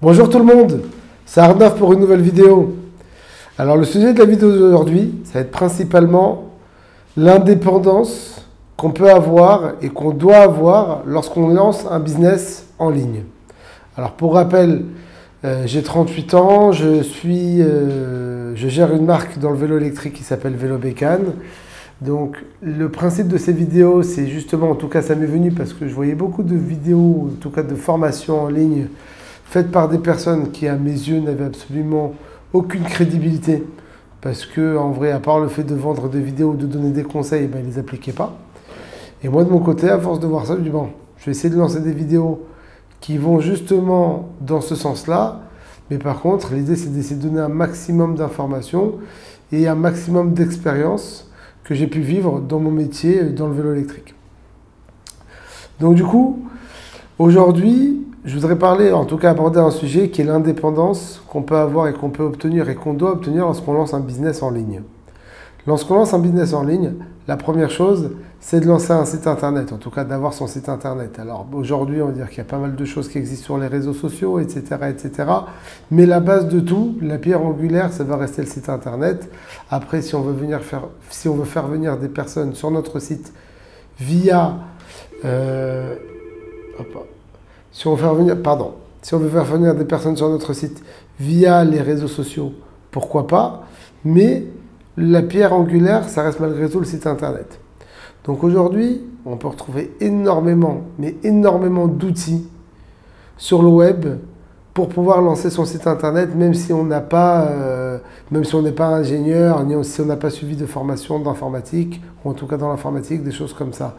Bonjour tout le monde, c'est Arnav pour une nouvelle vidéo. Alors le sujet de la vidéo d'aujourd'hui, ça va être principalement l'indépendance qu'on peut avoir et qu'on doit avoir lorsqu'on lance un business en ligne. Alors pour rappel, j'ai 38 ans, je gère une marque dans le vélo électrique qui s'appelle Vélo Bécane. Donc le principe de ces vidéos, c'est justement, en tout cas ça m'est venu parce que je voyais beaucoup de vidéos, en tout cas de formations en ligne, faites par des personnes qui, à mes yeux, n'avaient absolument aucune crédibilité. Parce que, en vrai, à part le fait de vendre des vidéos ou de donner des conseils, ben, ils ne les appliquaient pas. Et moi, de mon côté, à force de voir ça, je me dis, bon, je vais essayer de lancer des vidéos qui vont justement dans ce sens-là. Mais par contre, l'idée, c'est d'essayer de donner un maximum d'informations et un maximum d'expérience que j'ai pu vivre dans mon métier, dans le vélo électrique. Donc du coup, aujourd'hui, je voudrais parler, en tout cas aborder un sujet qui est l'indépendance qu'on peut avoir et qu'on peut obtenir et qu'on doit obtenir lorsqu'on lance un business en ligne. Lorsqu'on lance un business en ligne, la première chose, c'est de lancer un site internet, en tout cas d'avoir son site internet. Alors aujourd'hui, on va dire qu'il y a pas mal de choses qui existent sur les réseaux sociaux, etc., etc. Mais la base de tout, la pierre angulaire, ça va rester le site internet. Après, si on veut faire venir des personnes sur notre site via... Si on veut faire venir des personnes sur notre site via les réseaux sociaux, pourquoi pas, mais la pierre angulaire, ça reste malgré tout le site internet. Donc aujourd'hui, on peut retrouver énormément, mais énormément d'outils sur le web pour pouvoir lancer son site internet, même si on n'est pas ingénieur, ni si on n'a pas suivi de formation d'informatique, ou en tout cas dans l'informatique, des choses comme ça.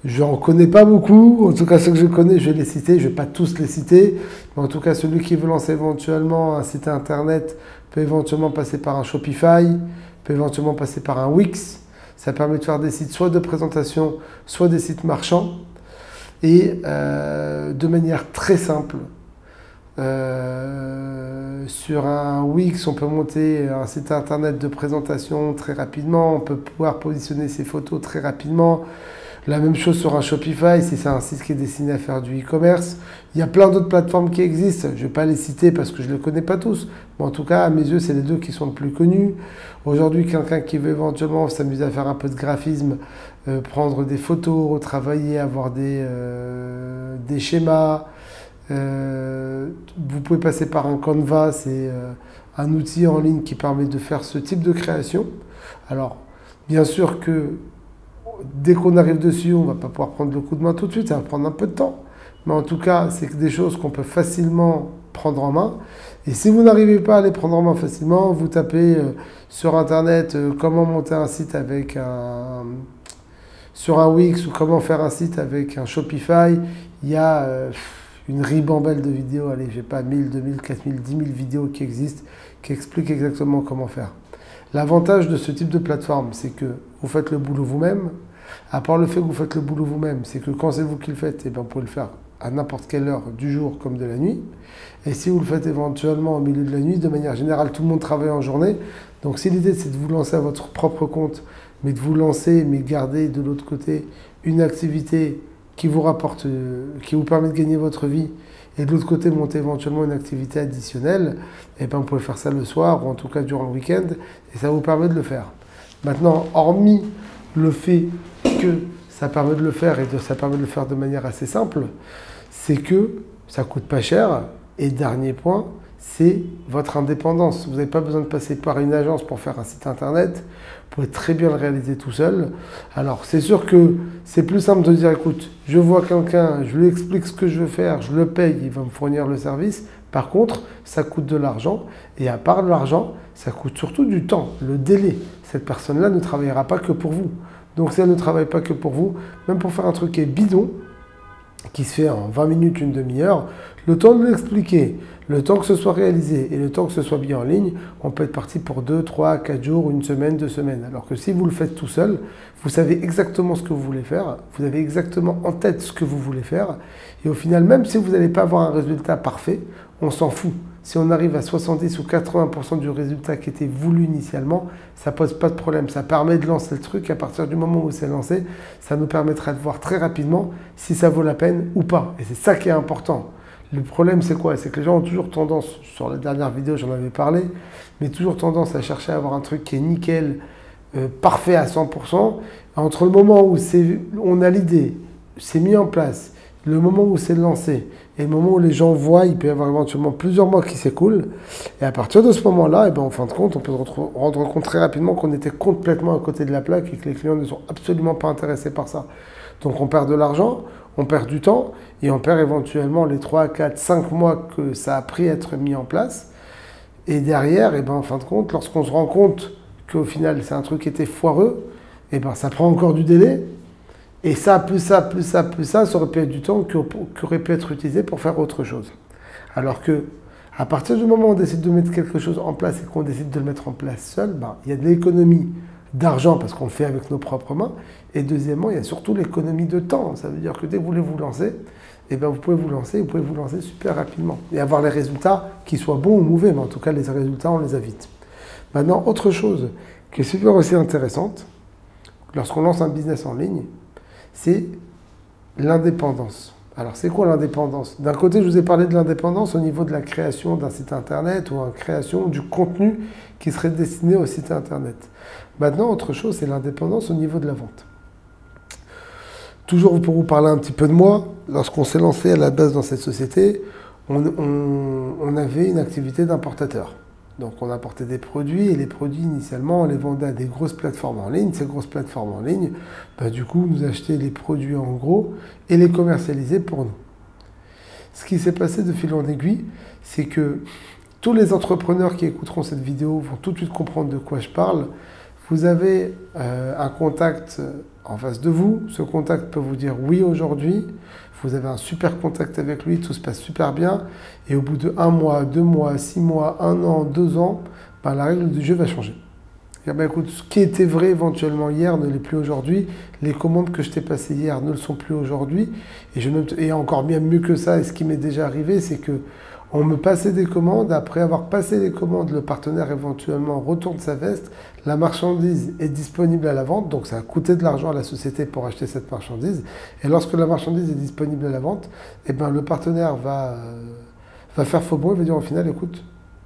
Je n'en connais pas beaucoup, en tout cas ceux que je connais, je vais les citer, je ne vais pas tous les citer, mais en tout cas celui qui veut lancer éventuellement un site internet peut éventuellement passer par un Shopify, peut éventuellement passer par un Wix. Ça permet de faire des sites soit de présentation, soit des sites marchands, et de manière très simple. Sur un Wix, on peut monter un site internet de présentation très rapidement, on peut pouvoir positionner ses photos très rapidement. La même chose sur un Shopify, si c'est un site qui est destiné à faire du e-commerce. Il y a plein d'autres plateformes qui existent. Je ne vais pas les citer parce que je ne les connais pas tous. Mais en tout cas, à mes yeux, c'est les deux qui sont le plus connus. Aujourd'hui, quelqu'un qui veut éventuellement s'amuser à faire un peu de graphisme, prendre des photos, retravailler, avoir des schémas. Vous pouvez passer par un Canva, c'est un outil en ligne qui permet de faire ce type de création. Alors, bien sûr que dès qu'on arrive dessus, on ne va pas pouvoir prendre le coup de main tout de suite, ça va prendre un peu de temps. Mais en tout cas, c'est des choses qu'on peut facilement prendre en main. Et si vous n'arrivez pas à les prendre en main facilement, vous tapez sur Internet comment monter un site sur un Wix ou comment faire un site avec un Shopify. Il y a une ribambelle de vidéos, allez, je n'ai pas 1000, 2000, 4000, 10 000 vidéos qui existent, qui expliquent exactement comment faire. L'avantage de ce type de plateforme, c'est que vous faites le boulot vous-même. À part le fait que vous faites le boulot vous-même, c'est que quand c'est vous qui le faites, vous pouvez le faire à n'importe quelle heure du jour comme de la nuit. Et si vous le faites éventuellement au milieu de la nuit, de manière générale, tout le monde travaille en journée. Donc si l'idée c'est de vous lancer à votre propre compte, mais de vous lancer, mais garder de l'autre côté une activité qui vous rapporte, qui vous permet de gagner votre vie, et de l'autre côté, monter éventuellement une activité additionnelle, et vous pouvez faire ça le soir, ou en tout cas durant le week-end, et ça vous permet de le faire. Maintenant, hormis le fait que ça permet de le faire, et ça permet de le faire de manière assez simple, c'est que ça ne coûte pas cher, et dernier point, c'est votre indépendance. Vous n'avez pas besoin de passer par une agence pour faire un site internet, vous pouvez très bien le réaliser tout seul. Alors c'est sûr que c'est plus simple de dire écoute, je vois quelqu'un, je lui explique ce que je veux faire, je le paye, il va me fournir le service. Par contre, ça coûte de l'argent, et à part de l'argent, ça coûte surtout du temps, le délai. Cette personne-là ne travaillera pas que pour vous. Donc si elle ne travaille pas que pour vous, même pour faire un truc qui est bidon, qui se fait en 20 minutes, une demi-heure, le temps de l'expliquer, le temps que ce soit réalisé et le temps que ce soit bien en ligne, on peut être parti pour 2, 3, 4 jours, une semaine, 2 semaines. Alors que si vous le faites tout seul, vous savez exactement ce que vous voulez faire, vous avez exactement en tête ce que vous voulez faire, et au final, même si vous n'allez pas avoir un résultat parfait, on s'en fout. Si on arrive à 70 ou 80% du résultat qui était voulu initialement, ça ne pose pas de problème. Ça permet de lancer le truc. À partir du moment où c'est lancé, ça nous permettra de voir très rapidement si ça vaut la peine ou pas. Et c'est ça qui est important. Le problème, c'est quoi? C'est que les gens ont toujours tendance, sur la dernière vidéo, j'en avais parlé, mais toujours tendance à chercher à avoir un truc qui est nickel, parfait à 100%. Entre le moment où on a l'idée, c'est mis en place, le moment où c'est lancé, et le moment où les gens voient, il peut y avoir éventuellement plusieurs mois qui s'écoulent. Et à partir de ce moment-là, et ben, en fin de compte, on peut rendre compte très rapidement qu'on était complètement à côté de la plaque et que les clients ne sont absolument pas intéressés par ça. Donc on perd de l'argent, on perd du temps et on perd éventuellement les 3, 4, 5 mois que ça a pris à être mis en place. Et derrière, et ben, en fin de compte, lorsqu'on se rend compte qu'au final c'est un truc qui était foireux, et ben, ça prend encore du délai. Et ça, plus ça, plus ça, plus ça aurait pu être du temps qui aurait pu être utilisé pour faire autre chose. Alors que, à partir du moment où on décide de mettre quelque chose en place et qu'on décide de le mettre en place seul, ben, il y a de l'économie d'argent parce qu'on le fait avec nos propres mains. Et deuxièmement, il y a surtout l'économie de temps. Ça veut dire que dès que vous voulez vous lancer, eh ben, vous pouvez vous lancer super rapidement. Et avoir les résultats, qu'ils soient bons ou mauvais, mais en tout cas, les résultats, on les a vite. Maintenant, autre chose qui est super aussi intéressante, lorsqu'on lance un business en ligne, c'est l'indépendance. Alors, c'est quoi l'indépendance? D'un côté, je vous ai parlé de l'indépendance au niveau de la création d'un site internet ou la création du contenu qui serait destiné au site internet. Maintenant, autre chose, c'est l'indépendance au niveau de la vente. Toujours pour vous parler un petit peu de moi, lorsqu'on s'est lancé à la base dans cette société, on avait une activité d'importateur. Donc on apportait des produits et les produits initialement on les vendait à des grosses plateformes en ligne. Ces grosses plateformes en ligne, du coup nous achetaient les produits en gros et les commercialisaient pour nous. Ce qui s'est passé de fil en aiguille, c'est que tous les entrepreneurs qui écouteront cette vidéo vont tout de suite comprendre de quoi je parle. Vous avez un contact en face de vous, ce contact peut vous dire oui aujourd'hui, vous avez un super contact avec lui, tout se passe super bien, et au bout de 1 mois, 2 mois, 6 mois, 1 an, 2 ans, la règle du jeu va changer. Et écoute, ce qui était vrai éventuellement hier ne l'est plus aujourd'hui, les commandes que je t'ai passées hier ne le sont plus aujourd'hui, et encore bien mieux que ça, et ce qui m'est déjà arrivé, c'est que on me passait des commandes, après avoir passé les commandes, le partenaire éventuellement retourne sa veste, la marchandise est disponible à la vente, donc ça a coûté de l'argent à la société pour acheter cette marchandise, et lorsque la marchandise est disponible à la vente, eh ben, le partenaire va faire faux bon, il va dire au final, écoute,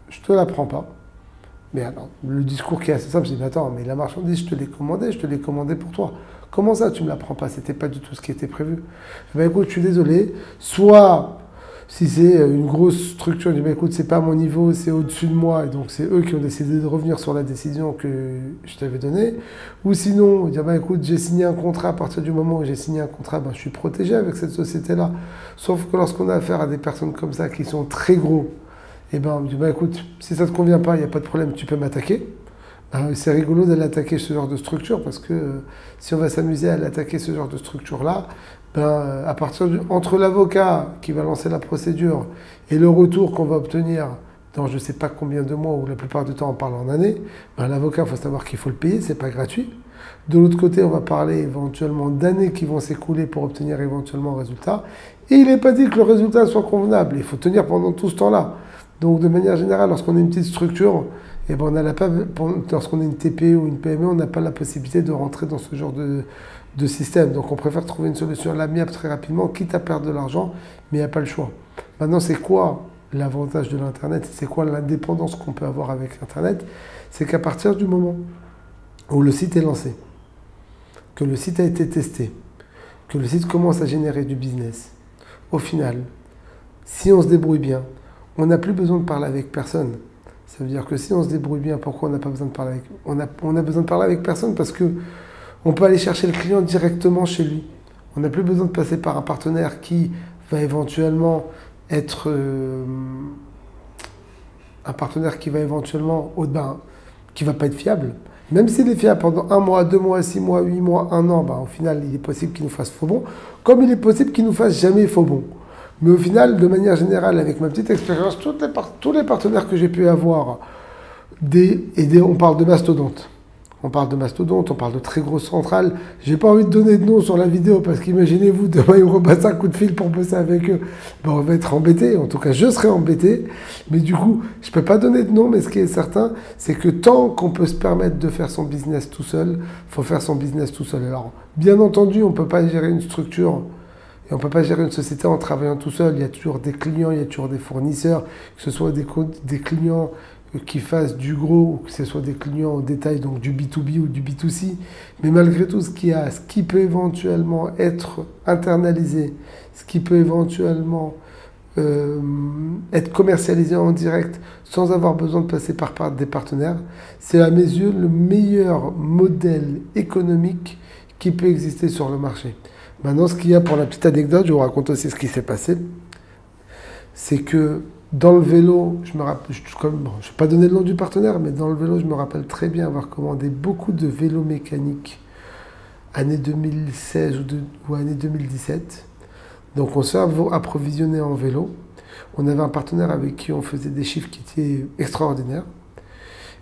je te la prends pas. Mais alors, le discours qui est assez simple, je dis, attends, mais la marchandise, je te l'ai commandée pour toi. Comment ça, tu ne me la prends pas? C'était pas du tout ce qui était prévu. Ben, écoute, je suis désolé, soit... Si c'est une grosse structure, je dis, écoute, c'est pas à mon niveau, c'est au-dessus de moi, et donc c'est eux qui ont décidé de revenir sur la décision que je t'avais donnée. Ou sinon, dire, écoute, j'ai signé un contrat, à partir du moment où j'ai signé un contrat, je suis protégé avec cette société-là. Sauf que lorsqu'on a affaire à des personnes comme ça qui sont très gros, et on me dit, écoute, si ça ne te convient pas, il n'y a pas de problème, tu peux m'attaquer. C'est rigolo d'aller attaquer ce genre de structure parce que si on va s'amuser à aller attaquer ce genre de structure-là, à partir entre l'avocat qui va lancer la procédure et le retour qu'on va obtenir dans je ne sais pas combien de mois, ou la plupart du temps on parle en années, l'avocat, il faut savoir qu'il faut le payer, c'est pas gratuit. De l'autre côté, on va parler éventuellement d'années qui vont s'écouler pour obtenir éventuellement un résultat. Et il n'est pas dit que le résultat soit convenable, il faut tenir pendant tout ce temps-là. Donc de manière générale, lorsqu'on a une petite structure, lorsqu'on est une TPE ou une PME, on n'a pas la possibilité de rentrer dans ce genre de système. Donc on préfère trouver une solution à l'amiable très rapidement, quitte à perdre de l'argent, mais il n'y a pas le choix. Maintenant, c'est quoi l'avantage de l'Internet? C'est quoi l'indépendance qu'on peut avoir avec Internet? C'est qu'à partir du moment où le site est lancé, que le site a été testé, que le site commence à générer du business, au final, si on se débrouille bien, on n'a plus besoin de parler avec personne. Ça veut dire que si on se débrouille bien, pourquoi on n'a pas besoin de parler avec... On a besoin de parler avec personne parce que on peut aller chercher le client directement chez lui. On n'a plus besoin de passer par un partenaire qui va éventuellement être... un partenaire qui va éventuellement... qui ne va pas être fiable. Même s'il est fiable pendant 1 mois, 2 mois, 6 mois, 8 mois, 1 an, au final, il est possible qu'il nous fasse faux bon, comme il est possible qu'il nous fasse jamais faux bon. Mais au final, de manière générale, avec ma petite expérience, tous les partenaires que j'ai pu avoir, on parle de mastodontes. On parle de très grosses centrales. J'ai pas envie de donner de nom sur la vidéo parce qu'imaginez-vous, demain ils me repassent un coup de fil pour bosser avec eux. On va être embêté. En tout cas, je serai embêté. Mais du coup, je peux pas donner de nom. Mais ce qui est certain, c'est que tant qu'on peut se permettre de faire son business tout seul, il faut faire son business tout seul. Alors, bien entendu, on peut pas gérer une structure Et on ne peut pas gérer une société en travaillant tout seul. Il y a toujours des clients, il y a toujours des fournisseurs, que ce soit des clients qui fassent du gros ou que ce soit des clients au détail, donc du B2B ou du B2C. Mais malgré tout, ce qui peut éventuellement être internalisé, ce qui peut éventuellement être commercialisé en direct sans avoir besoin de passer par des partenaires, c'est à mes yeux le meilleur modèle économique qui peut exister sur le marché. Maintenant, ce qu'il y a pour la petite anecdote, je vous raconte aussi ce qui s'est passé, c'est que dans le vélo, je me rappelle, je ne vais pas donner le nom du partenaire, mais dans le vélo, je me rappelle très bien avoir commandé beaucoup de vélos mécaniques année 2016 ou année 2017. Donc on s'est approvisionné en vélo. On avait un partenaire avec qui on faisait des chiffres qui étaient extraordinaires.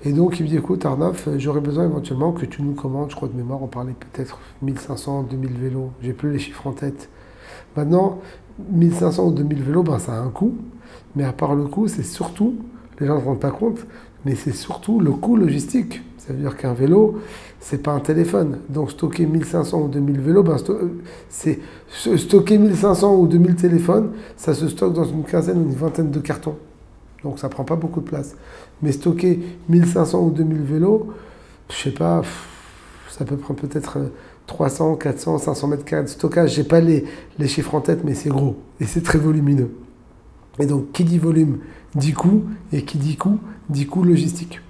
Et donc il me dit, écoute Arnaf, j'aurais besoin éventuellement que tu nous commandes, je crois de mémoire, on parlait peut-être 1500, 2000 vélos, j'ai plus les chiffres en tête. Maintenant, 1500 ou 2000 vélos, ben, ça a un coût. Mais à part le coût, c'est surtout, les gens ne se rendent pas compte, mais c'est surtout le coût logistique. Ça veut dire qu'un vélo, c'est pas un téléphone. Donc stocker 1500 ou 2000 vélos, ben, c'est stocker 1500 ou 2000 téléphones, ça se stocke dans une quinzaine ou une vingtaine de cartons. Donc ça prend pas beaucoup de place. Mais stocker 1500 ou 2000 vélos, je sais pas, ça peut prendre peut-être 300, 400, 500 mètres carrés de stockage. J'ai pas les chiffres en tête, mais c'est gros. Et c'est très volumineux. Et donc, qui dit volume, dit coût. Et qui dit coût logistique.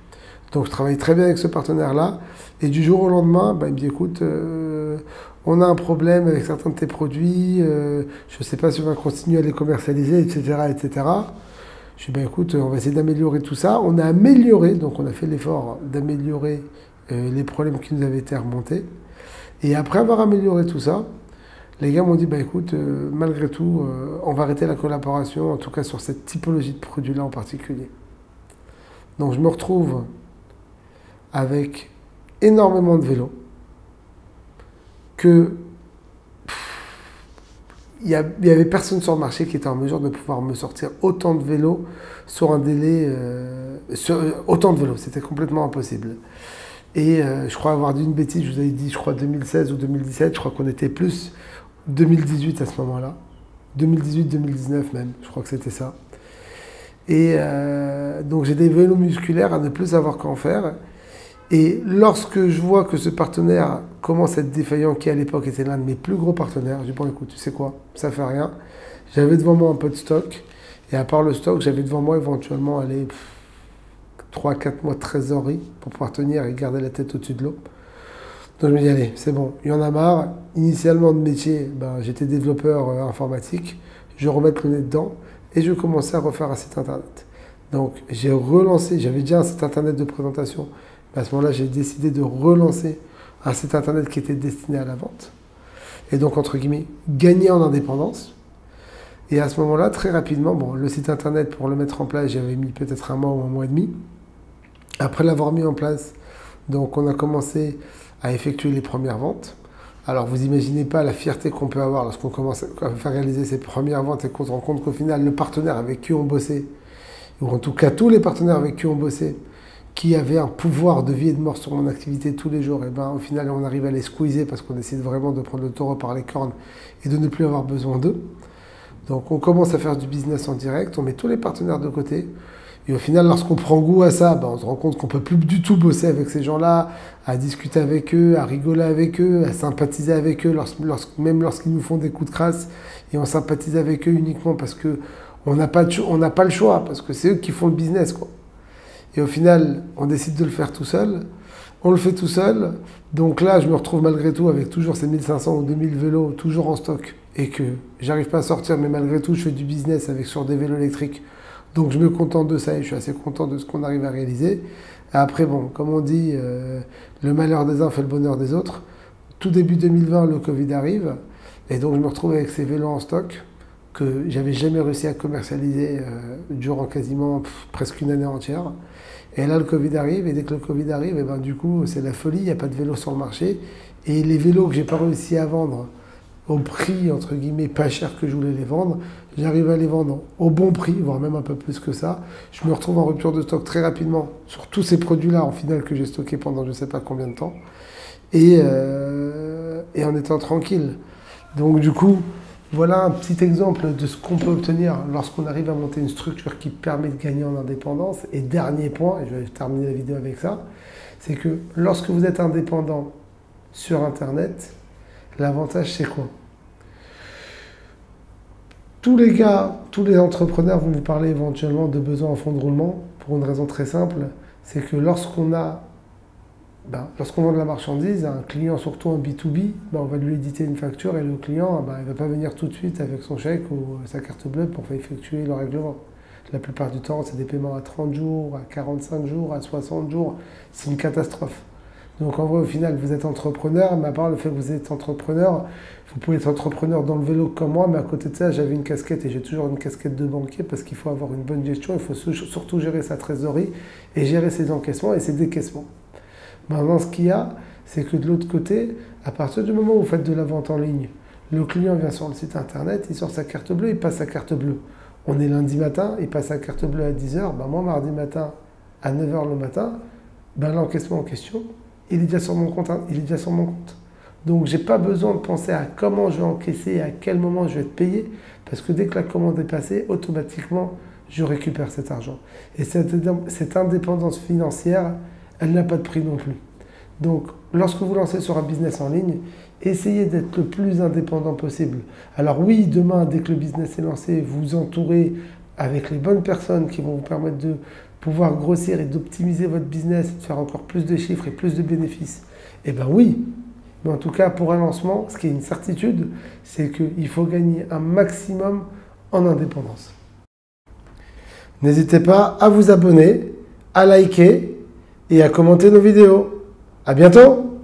Donc, je travaille très bien avec ce partenaire-là. Et du jour au lendemain, bah, il me dit, écoute, on a un problème avec certains de tes produits. Je ne sais pas si on va continuer à les commercialiser, etc., etc. Je dis, bah, écoute, on va essayer d'améliorer tout ça. On a amélioré, donc on a fait l'effort d'améliorer les problèmes qui nous avaient été remontés. Et après avoir amélioré tout ça, les gars m'ont dit, bah écoute, malgré tout, on va arrêter la collaboration, en tout cas sur cette typologie de produit-là en particulier. Donc je me retrouve avec énormément de vélos, que il y avait personne sur le marché qui était en mesure de pouvoir me sortir autant de vélos sur un délai, autant de vélos, c'était complètement impossible. Et je crois avoir dit une bêtise, je vous avais dit, je crois 2016 ou 2017, je crois qu'on était plus 2018 à ce moment-là. 2018-2019 même, je crois que c'était ça. Et donc j'ai des vélos musculaires à ne plus savoir qu'en faire. Et lorsque je vois que ce partenaire commence à être défaillant, qui à l'époque était l'un de mes plus gros partenaires, je dis bon écoute, tu sais quoi, ça fait rien. J'avais devant moi un peu de stock. Et à part le stock, j'avais devant moi éventuellement 3-4 mois de trésorerie pour pouvoir tenir et garder la tête au-dessus de l'eau. Donc je me dis, allez, c'est bon, il y en a marre. Initialement de métier, ben, j'étais développeur informatique. Je remets le nez dedans et je commençais à refaire un site internet. Donc j'ai relancé, j'avais déjà un site internet de présentation. Mais à ce moment-là, j'ai décidé de relancer un site internet qui était destiné à la vente. Et donc, entre guillemets, gagner en indépendance. Et à ce moment-là, très rapidement, bon, le site internet, pour le mettre en place, j'avais mis peut-être un mois ou un mois et demi. Après l'avoir mis en place, donc on a commencé à effectuer les premières ventes. Alors vous imaginez pas la fierté qu'on peut avoir lorsqu'on commence à faire réaliser ces premières ventes et qu'on se rend compte qu'au final, le partenaire avec qui on bossait, ou en tout cas tous les partenaires avec qui on bossait, qui avaient un pouvoir de vie et de mort sur mon activité tous les jours, et ben au final on arrive à les squeezer parce qu'on décide vraiment de prendre le taureau par les cornes et de ne plus avoir besoin d'eux. Donc on commence à faire du business en direct, on met tous les partenaires de côté. Et au final, lorsqu'on prend goût à ça, ben on se rend compte qu'on ne peut plus du tout bosser avec ces gens-là, à discuter avec eux, à rigoler avec eux, à sympathiser avec eux, même lorsqu'ils nous font des coups de crasse, et on sympathise avec eux uniquement parce qu'on n'a pas le choix, parce que c'est eux qui font le business, quoi. Et au final, on décide de le faire tout seul, on le fait tout seul, donc là, je me retrouve malgré tout avec toujours ces 1500 ou 2000 vélos, toujours en stock, et que j'arrive pas à sortir, mais malgré tout, je fais du business sur des vélos électriques. Donc je me contente de ça et je suis assez content de ce qu'on arrive à réaliser. Et après, bon, comme on dit, le malheur des uns fait le bonheur des autres. Tout début 2020, le Covid arrive. Et donc je me retrouve avec ces vélos en stock que j'avais jamais réussi à commercialiser durant quasiment presque une année entière. Et là, le Covid arrive. Et dès que le Covid arrive, et ben, du coup, c'est la folie. Il n'y a pas de vélos sur le marché. Et les vélos que j'ai pas réussi à vendre au prix, entre guillemets, pas cher que je voulais les vendre, j'arrive à les vendre au bon prix, voire même un peu plus que ça. Je me retrouve en rupture de stock très rapidement sur tous ces produits-là, en finale, que j'ai stockés pendant je ne sais pas combien de temps, et en étant tranquille. Donc du coup, voilà un petit exemple de ce qu'on peut obtenir lorsqu'on arrive à monter une structure qui permet de gagner en indépendance. Et dernier point, et je vais terminer la vidéo avec ça, c'est que lorsque vous êtes indépendant sur Internet, l'avantage c'est quoi? Tous les gars, tous les entrepreneurs vont vous parler éventuellement de besoins en fonds de roulement pour une raison très simple, c'est que lorsqu'on vend de la marchandise à un client, surtout en B2B, on va lui éditer une facture et le client, il ne va pas venir tout de suite avec son chèque ou sa carte bleue pour effectuer le règlement. La plupart du temps, c'est des paiements à 30 jours, à 45 jours, à 60 jours. C'est une catastrophe. Donc en vrai, au final, vous êtes entrepreneur, mais à part le fait que vous êtes entrepreneur, vous pouvez être entrepreneur dans le vélo comme moi, mais à côté de ça, j'avais une casquette et j'ai toujours une casquette de banquier parce qu'il faut avoir une bonne gestion, il faut surtout gérer sa trésorerie et gérer ses encaissements et ses décaissements. Maintenant, ce qu'il y a, c'est que de l'autre côté, à partir du moment où vous faites de la vente en ligne, le client vient sur le site internet, il sort sa carte bleue, il passe sa carte bleue. On est lundi matin, il passe sa carte bleue à 10h, moi mardi matin à 9h le matin, l'encaissement en question, il est déjà sur mon compte. Donc j'ai pas besoin de penser à comment je vais encaisser et à quel moment je vais être payé, parce que dès que la commande est passée, automatiquement, je récupère cet argent. Et cette indépendance financière, elle n'a pas de prix non plus. Donc lorsque vous lancez sur un business en ligne, essayez d'être le plus indépendant possible. Alors oui, demain, dès que le business est lancé, vous entourez avec les bonnes personnes qui vont vous permettre de pouvoir grossir et d'optimiser votre business, de faire encore plus de chiffres et plus de bénéfices. Eh bien oui, mais en tout cas pour un lancement, ce qui est une certitude, c'est qu'il faut gagner un maximum en indépendance. N'hésitez pas à vous abonner, à liker et à commenter nos vidéos. À bientôt!